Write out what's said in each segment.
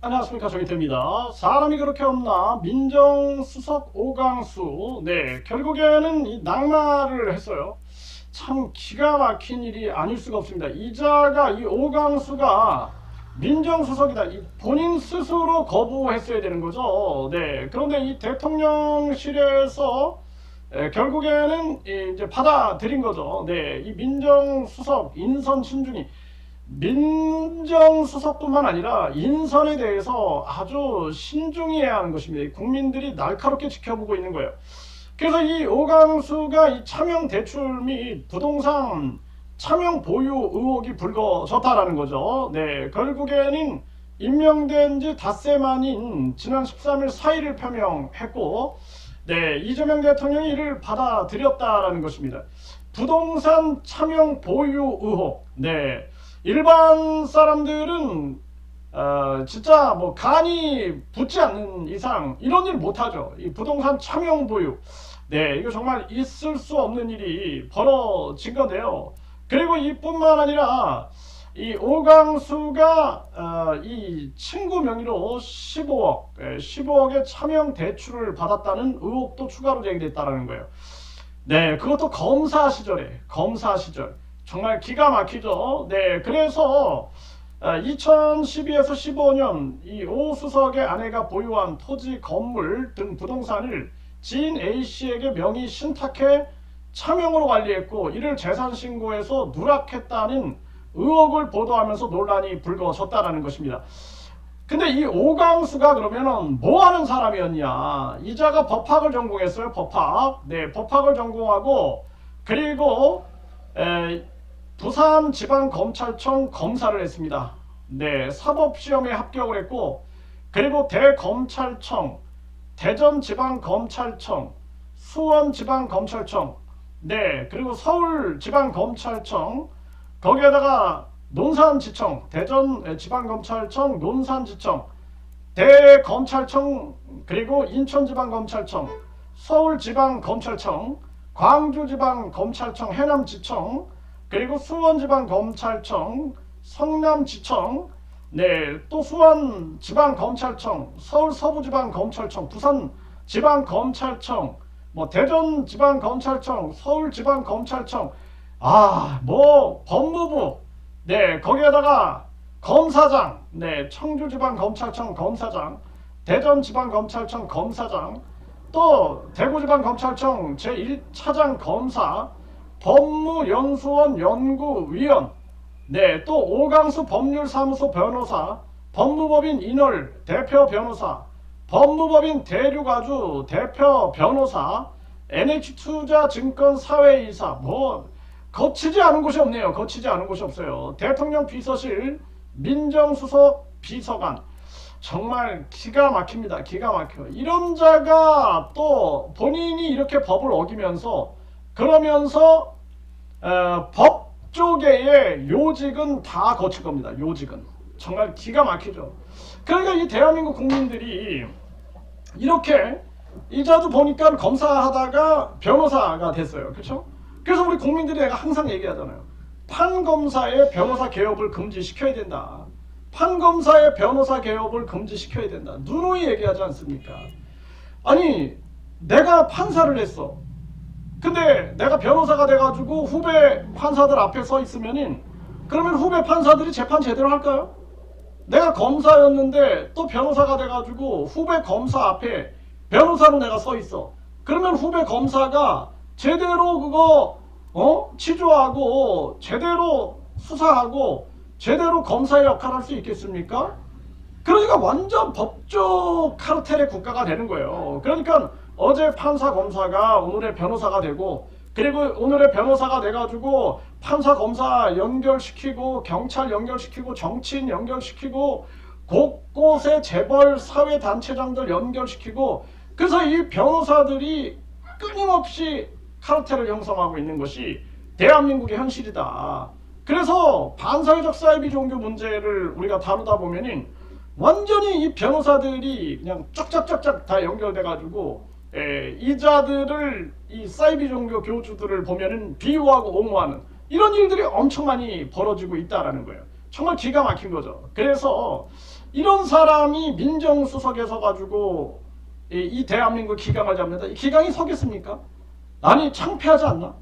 안녕하십니까, 정의태입니다. 사람이 그렇게 없나? 민정수석 오강수. 네, 결국에는 이 낙마를 했어요. 참 기가 막힌 일이 아닐 수가 없습니다. 이자가 이 오강수가 민정수석이다. 이 본인 스스로 거부했어야 되는 거죠. 네, 그런데 이 대통령실에서 결국에는 이제 받아들인 거죠. 네, 이 민정수석 인선 신중이 민정수석뿐만 아니라 인선에 대해서 아주 신중히 해야 하는 것입니다. 국민들이 날카롭게 지켜보고 있는 거예요. 그래서 이 오강수가 이 차명 대출 및 부동산 차명 보유 의혹이 불거졌다라는 거죠. 네, 결국에는 임명된 지 닷새 만인 지난 13일 사의를 표명했고, 네, 이재명 대통령이 이를 받아들였다라는 것입니다. 부동산 차명 보유 의혹. 네, 일반 사람들은 진짜 뭐 간이 붙지 않는 이상 이런 일 못하죠. 이 부동산 차명 보유. 네, 이거 정말 있을 수 없는 일이 벌어진 건데요. 그리고 이뿐만 아니라 이 오강수가 이 친구 명의로 15억, 15억의 차명 대출을 받았다는 의혹도 추가로 제기됐다는 거예요. 네, 그것도 검사 시절에, 검사 시절. 정말 기가 막히죠. 네, 그래서 2012에서 15년 이 오 수석의 아내가 보유한 토지, 건물 등 부동산을 지인 A씨에게 명의 신탁해 차명으로 관리했고 이를 재산신고에서 누락했다는 의혹을 보도하면서 논란이 불거졌다는 것입니다. 근데 이 오강수가 그러면은 뭐 하는 사람이었냐? 이자가 법학을 전공했어요. 법학. 네, 법학을 전공하고 그리고 에, 부산지방검찰청 검사를 했습니다. 네, 사법시험에 합격을 했고 그리고 대검찰청, 대전지방검찰청, 수원지방검찰청, 네, 그리고 서울지방검찰청, 거기에다가 논산지청, 대전지방검찰청, 논산지청, 대검찰청, 그리고 인천지방검찰청, 서울지방검찰청, 광주지방검찰청, 해남지청, 그리고 수원지방검찰청, 성남지청, 네, 또 수원지방검찰청, 서울서부지방검찰청, 부산지방검찰청, 뭐 대전지방검찰청, 서울지방검찰청, 뭐 법무부, 네, 거기에다가 검사장, 네, 청주지방검찰청 검사장, 대전지방검찰청 검사장, 또 대구지방검찰청 제1차장 검사, 법무연수원 연구위원, 네, 또 오강수 법률사무소 변호사, 법무법인 인월 대표 변호사, 법무법인 대륙아주 대표 변호사, NH투자증권 사회이사, 뭐 거치지 않은 곳이 없네요. 거치지 않은 곳이 없어요. 대통령 비서실 민정수석 비서관, 정말 기가 막힙니다. 기가 막혀. 이런 자가 또 본인이 이렇게 법을 어기면서 그러면서 법조계의 요직은 다 거칠 겁니다. 요직은 정말 기가 막히죠. 그러니까 이 대한민국 국민들이 이렇게 이자도 보니까 검사하다가 변호사가 됐어요. 그렇죠? 그래서 우리 국민들이 내가 항상 얘기하잖아요. 판검사의 변호사 개업을 금지시켜야 된다. 판검사의 변호사 개업을 금지시켜야 된다. 누누이 얘기하지 않습니까? 아니, 내가 판사를 했어. 근데 내가 변호사가 돼가지고 후배 판사들 앞에 서 있으면은 그러면 후배 판사들이 재판 제대로 할까요? 내가 검사였는데 또 변호사가 돼가지고 후배 검사 앞에 변호사로 내가 서 있어. 그러면 후배 검사가 제대로 그거 취조하고 제대로 수사하고 제대로 검사의 역할을 할 수 있겠습니까? 그러니까 완전 법조 카르텔의 국가가 되는 거예요. 그러니까 어제 판사 검사가 오늘의 변호사가 되고 그리고 오늘의 변호사가 돼가지고 판사 검사 연결시키고 경찰 연결시키고 정치인 연결시키고 곳곳에 재벌 사회단체장들 연결시키고 그래서 이 변호사들이 끊임없이 카르텔을 형성하고 있는 것이 대한민국의 현실이다. 그래서 반사회적 사이비 종교 문제를 우리가 다루다 보면은 완전히 이 변호사들이 그냥 쫙쫙쫙쫙 다 연결돼가지고 이자들을 이 사이비 종교 교주들을 보면은 비유하고 옹호하는 이런 일들이 엄청 많이 벌어지고 있다라는 거예요. 정말 기가 막힌 거죠. 그래서 이런 사람이 민정수석에 서가지고 이 대한민국 기강을 잡는다. 이 기강이 서겠습니까? 아니 창피하지 않나?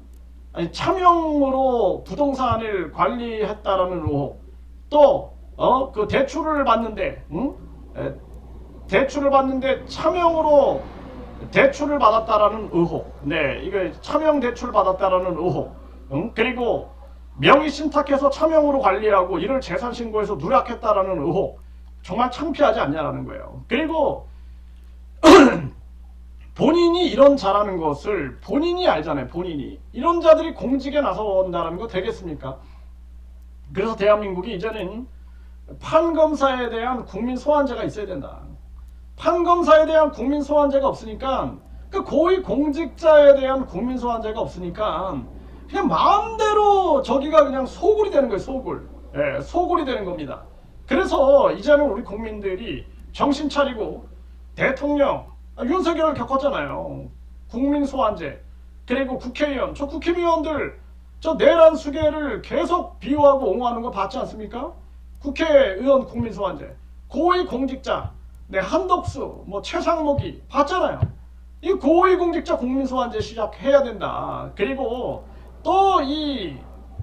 아니 차명으로 부동산을 관리했다라는 의혹, 또 그 대출을 받는데, 대출을 받는데 차명으로 대출을 받았다라는 의혹, 네, 이거 차명 대출 받았다라는 의혹, 그리고 명의 신탁해서 차명으로 관리하고 이를 재산 신고해서 누락했다라는 의혹, 정말 창피하지 않냐라는 거예요. 그리고 본인이 이런 잘하는 것을 본인이 알잖아요. 본인이 이런 자들이 공직에 나선다는 거 되겠습니까? 그래서 대한민국이 이제는 판검사에 대한 국민 소환제가 있어야 된다. 판검사에 대한 국민 소환제가 없으니까, 그 고위 공직자에 대한 국민 소환제가 없으니까 그냥 마음대로 저기가 그냥 소굴이 되는 거예요. 소굴. 예, 소굴이 되는 겁니다. 그래서 이제는 우리 국민들이 정신 차리고, 대통령 윤석열을 겪었잖아요. 국민 소환제, 그리고 국회의원, 저 국회의원들 저 내란 수계를 계속 비호하고 옹호하는 거 봤지 않습니까? 국회의원 국민 소환제, 고위 공직자, 네, 한덕수, 뭐 최상목이 봤잖아요. 이 고위공직자 국민소환제 시작해야 된다. 그리고 또 이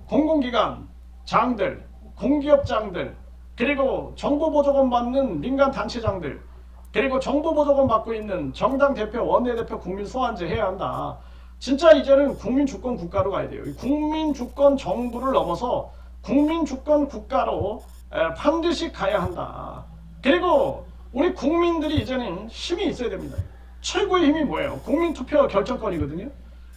공공기관 장들, 공기업장들, 그리고 정보보조금 받는 민간 단체장들, 그리고 정보보조금 받고 있는 정당 대표, 원내대표 국민소환제 해야 한다. 진짜 이제는 국민주권 국가로 가야 돼요. 국민주권 정부를 넘어서 국민주권 국가로 반드시 가야 한다. 그리고 우리 국민들이 이제는 힘이 있어야 됩니다. 최고의 힘이 뭐예요? 국민투표 결정권이거든요.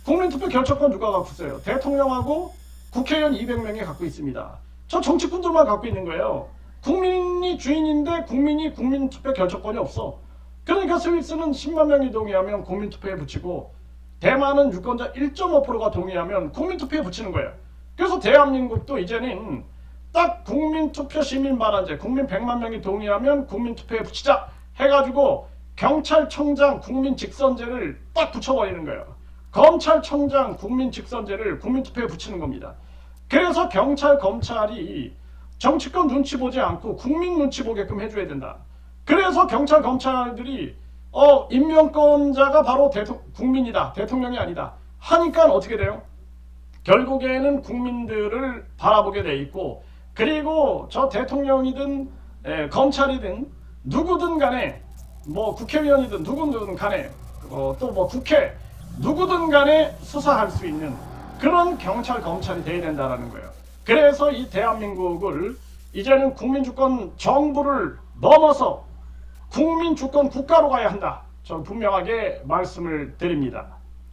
국민투표 결정권 누가 갖고 있어요? 대통령하고 국회의원 200명이 갖고 있습니다. 저 정치꾼들만 갖고 있는 거예요. 국민이 주인인데 국민이 국민투표 결정권이 없어. 그러니까 스위스는 10만 명이 동의하면 국민투표에 붙이고, 대만은 유권자 1.5%가 동의하면 국민투표에 붙이는 거예요. 그래서 대한민국도 이제는 딱 국민투표 시민반환제, 국민 100만 명이 동의하면 국민투표에 붙이자 해가지고 경찰청장 국민직선제를 딱 붙여버리는 거예요. 검찰청장 국민직선제를 국민투표에 붙이는 겁니다. 그래서 경찰, 검찰이 정치권 눈치 보지 않고 국민 눈치 보게끔 해줘야 된다. 그래서 경찰, 검찰들이 임명권자가 바로 국민이다, 대통령이 아니다 하니까 어떻게 돼요? 결국에는 국민들을 바라보게 돼 있고, 그리고 저 대통령이든 검찰이든 누구든 간에, 뭐 국회의원이든 누구든 간에, 또 뭐 국회 누구든 간에 수사할 수 있는 그런 경찰, 검찰이 돼야 된다는 거예요. 그래서 이 대한민국을 이제는 국민주권 정부를 넘어서 국민주권 국가로 가야 한다. 저는 분명하게 말씀을 드립니다.